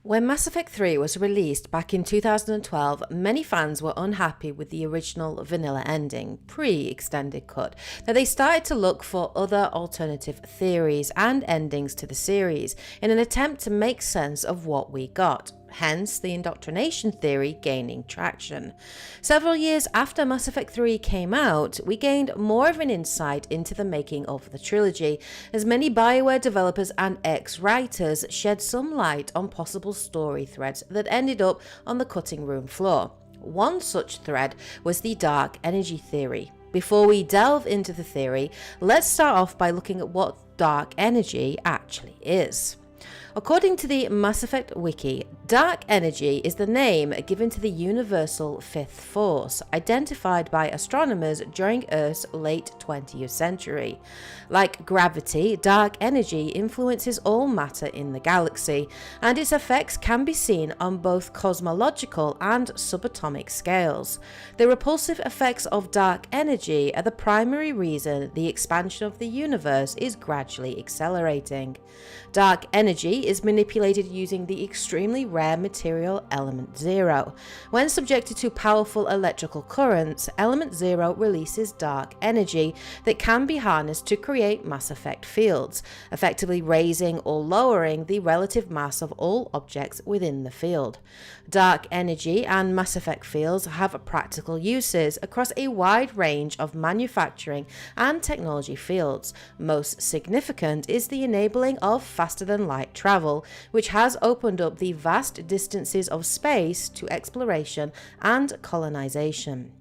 When Mass Effect 3 was released back in 2012, many fans were unhappy with the original vanilla ending, pre-extended cut, that they started to look for other alternative theories and endings to the series in an attempt to make sense of what we got. Hence the indoctrination theory gaining traction. Several years after Mass Effect 3 came out, we gained more of an insight into the making of the trilogy, as many BioWare developers and ex-writers shed some light on possible story threads that ended up on the cutting room floor. One such thread was the dark energy theory. Before we delve into the theory, let's start off by looking at what dark energy actually is. According to the Mass Effect wiki, dark energy is the name given to the universal fifth force, identified by astronomers during Earth's late 20th century. Like gravity, dark energy influences all matter in the galaxy, and its effects can be seen on both cosmological and subatomic scales. The repulsive effects of dark energy are the primary reason the expansion of the universe is gradually accelerating. Dark energy is manipulated using the extremely rare material element 0. When subjected to powerful electrical currents, element 0 releases dark energy that can be harnessed to create Mass Effect fields, effectively raising or lowering the relative mass of all objects within the field. Dark energy and Mass Effect fields have practical uses across a wide range of manufacturing and technology fields. Most significant is the enabling of faster-than-light travel, which has opened up the vast distances of space to exploration and colonization.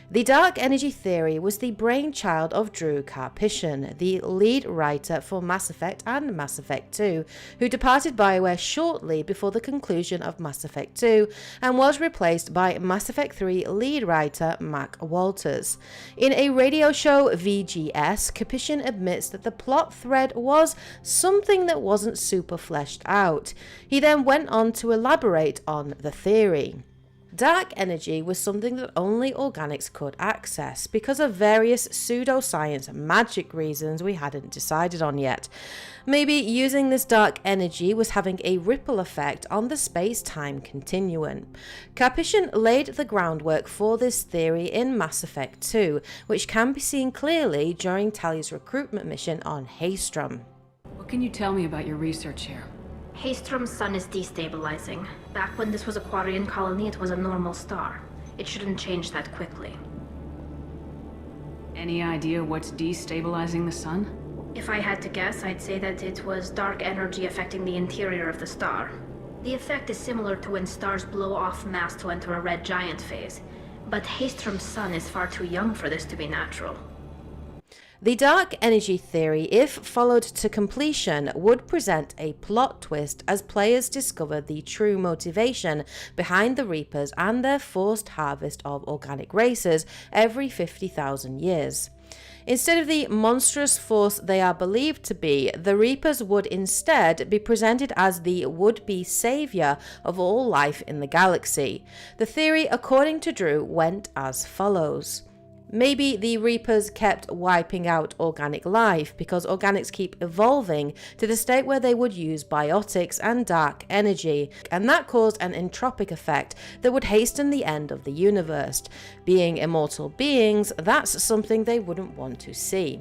The dark energy theory was the brainchild of Drew Karpyshyn, the lead writer for Mass Effect and Mass Effect 2, who departed BioWare shortly before the conclusion of Mass Effect 2 and was replaced by Mass Effect 3 lead writer Mac Walters. In a radio show VGS, Karpyshyn admits that the plot thread was something that wasn't super fleshed out. He then went on to elaborate on the theory. Dark energy was something that only organics could access because of various pseudoscience magic reasons we hadn't decided on yet. Maybe using this dark energy was having a ripple effect on the space-time continuum. Karpyshyn laid the groundwork for this theory in Mass Effect 2, which can be seen clearly during Tali's recruitment mission on Haestrom. What can you tell me about your research here? Haestrom's sun is destabilizing. Back when this was a Quarian colony, it was a normal star. It shouldn't change that quickly. Any idea what's destabilizing the sun? If I had to guess, I'd say that it was dark energy affecting the interior of the star. The effect is similar to when stars blow off mass to enter a red giant phase, but Haestrom's sun is far too young for this to be natural. The dark energy theory, if followed to completion, would present a plot twist as players discover the true motivation behind the Reapers and their forced harvest of organic races every 50,000 years. Instead of the monstrous force they are believed to be, the Reapers would instead be presented as the would-be savior of all life in the galaxy. The theory, according to Drew, went as follows. Maybe the Reapers kept wiping out organic life because organics keep evolving to the state where they would use biotics and dark energy, and that caused an entropic effect that would hasten the end of the universe. Being immortal beings, that's something they wouldn't want to see.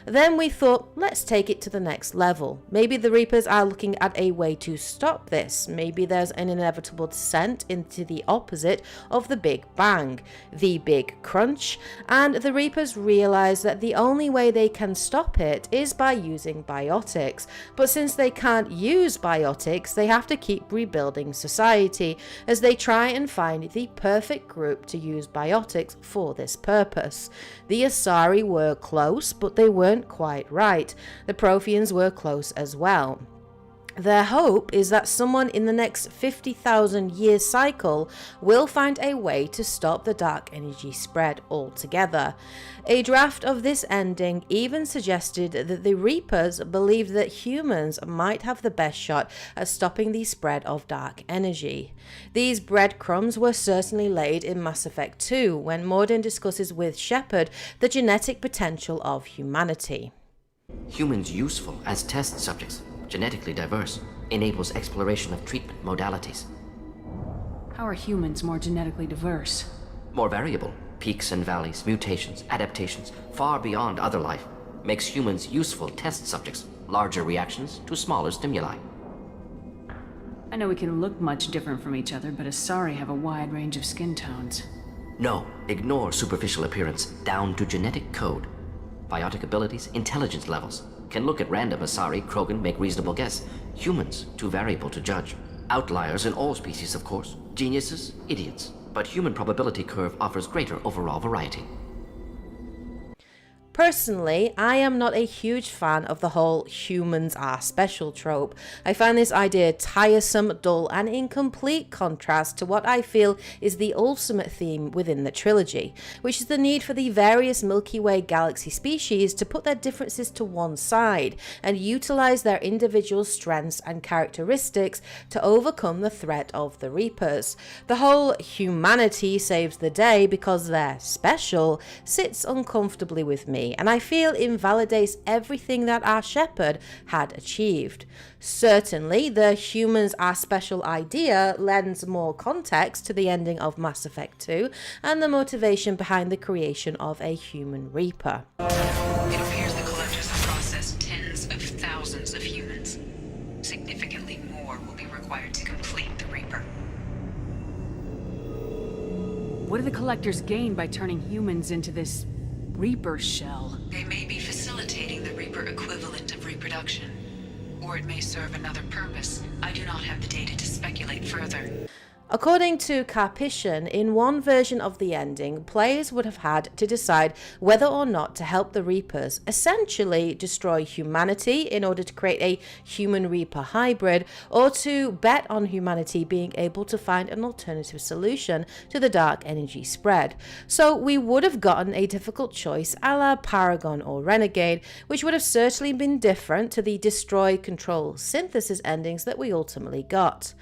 Then we thought, let's take it to the next level. Maybe the Reapers are looking at a way to stop this. Maybe there's an inevitable descent into the opposite of the Big Bang, the Big Crunch, and the Reapers realize that the only way they can stop it is by using biotics. But since they can't use biotics, they have to keep rebuilding society as they try and find the perfect group to use biotics for this purpose. The Asari were close, but they weren't quite right. The Protheans were close as well. Their hope is that someone in the next 50,000 year cycle will find a way to stop the dark energy spread altogether. A draft of this ending even suggested that the Reapers believed that humans might have the best shot at stopping the spread of dark energy. These breadcrumbs were certainly laid in Mass Effect 2 when Mordin discusses with Shepard the genetic potential of humanity. Humans useful as test subjects. Genetically diverse, enables exploration of treatment modalities. How are humans more genetically diverse? More variable. Peaks and valleys, mutations, adaptations, far beyond other life, makes humans useful test subjects, larger reactions to smaller stimuli. I know we can look much different from each other, but Asari have a wide range of skin tones. No, ignore superficial appearance, down to genetic code. Biotic abilities, intelligence levels. Can look at random Asari, Krogan, make reasonable guess. Humans, too variable to judge. Outliers in all species, of course. Geniuses, idiots. But human probability curve offers greater overall variety. Personally, I am not a huge fan of the whole humans are special trope. I find this idea tiresome, dull, and in complete contrast to what I feel is the ultimate theme within the trilogy, which is the need for the various Milky Way galaxy species to put their differences to one side and utilize their individual strengths and characteristics to overcome the threat of the Reapers. The whole humanity saves the day because they're special sits uncomfortably with me, and I feel invalidates everything that our shepherd had achieved. Certainly, the humans are special idea lends more context to the ending of Mass Effect 2 and the motivation behind the creation of a human Reaper. It appears the Collectors have processed tens of thousands of humans. Significantly more will be required to complete the Reaper. What do the Collectors gain by turning humans into this Reaper shell? They may be facilitating the Reaper equivalent of reproduction, or it may serve another purpose. I do not have the data to speculate further. According to Karpyshyn, in one version of the ending, players would have had to decide whether or not to help the Reapers essentially destroy humanity in order to create a human Reaper hybrid, or to bet on humanity being able to find an alternative solution to the dark energy spread. So we would have gotten a difficult choice a la Paragon or Renegade, which would have certainly been different to the destroy, control, synthesis endings that we ultimately got.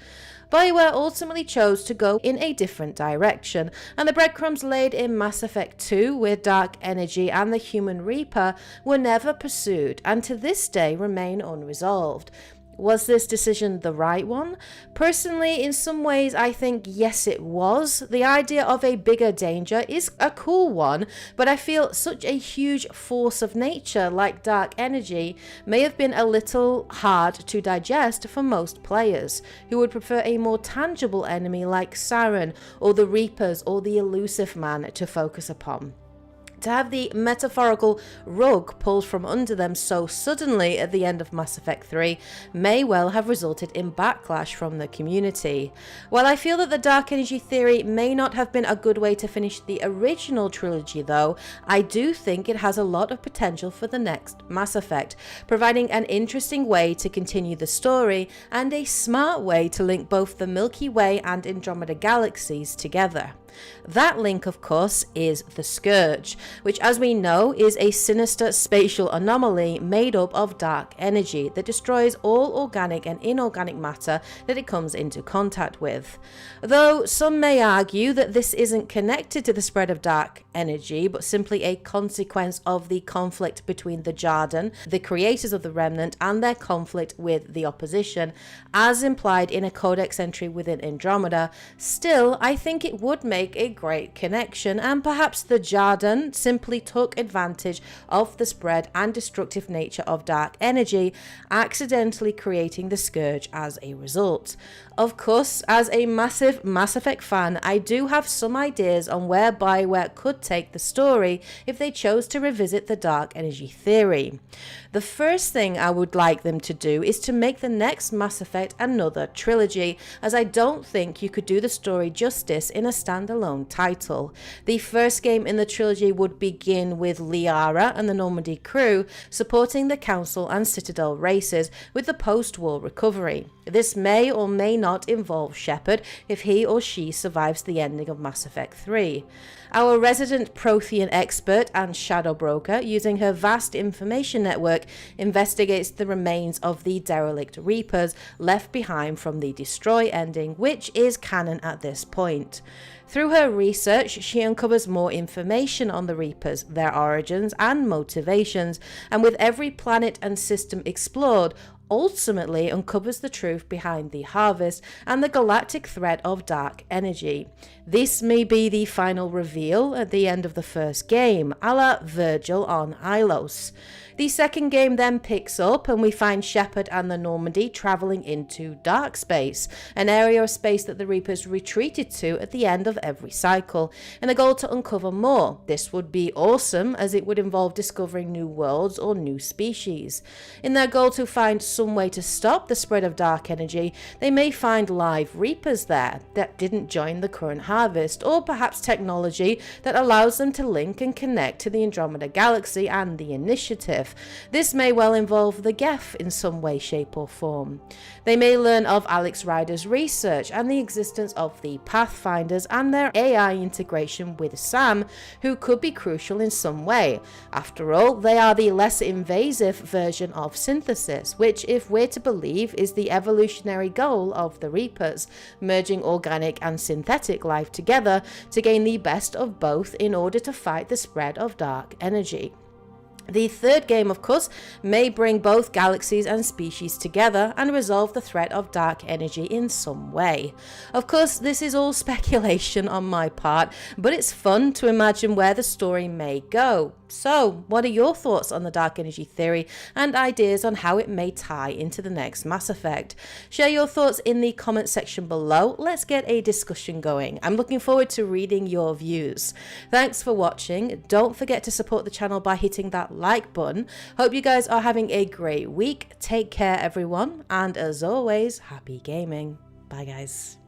BioWare ultimately chose to go in a different direction, and the breadcrumbs laid in Mass Effect 2 with dark energy and the human Reaper were never pursued and to this day remain unresolved. Was this decision the right one? Personally, in some ways, I think yes, it was. The idea of a bigger danger is a cool one, but I feel such a huge force of nature like dark energy may have been a little hard to digest for most players, who would prefer a more tangible enemy like Saren or the Reapers or the Elusive Man to focus upon. To have the metaphorical rug pulled from under them so suddenly at the end of Mass Effect 3 may well have resulted in backlash from the community. While I feel that the dark energy theory may not have been a good way to finish the original trilogy though, I do think it has a lot of potential for the next Mass Effect, providing an interesting way to continue the story and a smart way to link both the Milky Way and Andromeda galaxies together. That link, of course, is the Scourge, which, as we know, is a sinister spatial anomaly made up of dark energy that destroys all organic and inorganic matter that it comes into contact with. Though some may argue that this isn't connected to the spread of dark energy, but simply a consequence of the conflict between the Jarden, the creators of the Remnant, and their conflict with the opposition, as implied in a codex entry within Andromeda, still, I think it would make a great connection, and perhaps the Jarden simply took advantage of the spread and destructive nature of dark energy, accidentally creating the Scourge as a result. Of course, as a massive Mass Effect fan, I do have some ideas on where BioWare could take the story if they chose to revisit the dark energy theory. The first thing I would like them to do is to make the next Mass Effect another trilogy, as I don't think you could do the story justice in a standalone title. The first game in the trilogy would begin with Liara and the Normandy crew supporting the Council and Citadel races with the post-war recovery. This may or may not involve Shepard if he or she survives the ending of Mass Effect 3. Our resident Prothean expert and shadow broker, using her vast information network, investigates the remains of the derelict Reapers left behind from the Destroy ending, which is canon at this point. Through her research, she uncovers more information on the Reapers, their origins and motivations, and with every planet and system explored, ultimately uncovers the truth behind the harvest and the galactic threat of dark energy. This may be the final reveal at the end of the first game, a la Virgil on Ilos. The second game then picks up and we find Shepard and the Normandy travelling into dark space, an area of space that the Reapers retreated to at the end of every cycle, in a goal to uncover more. This would be awesome as it would involve discovering new worlds or new species. In their goal to find some way to stop the spread of dark energy, they may find live Reapers there that didn't join the current harvest, or perhaps technology that allows them to link and connect to the Andromeda Galaxy and the Initiative. This may well involve the Geth in some way, shape or form. They may learn of Alex Rider's research and the existence of the Pathfinders and their AI integration with Sam, who could be crucial in some way. After all, they are the less invasive version of synthesis, which, if we're to believe, is the evolutionary goal of the Reapers, merging organic and synthetic life together to gain the best of both in order to fight the spread of dark energy. The third game, of course, may bring both galaxies and species together and resolve the threat of dark energy in some way. Of course, this is all speculation on my part, but it's fun to imagine where the story may go. So, what are your thoughts on the dark energy theory and ideas on how it may tie into the next Mass Effect? Share your thoughts in the comment section below. Let's get a discussion going. I'm looking forward to reading your views. Thanks for watching. Don't forget to support the channel by hitting that like button. Hope you guys are having a great week. Take care, everyone, and as always, happy gaming. Bye, guys.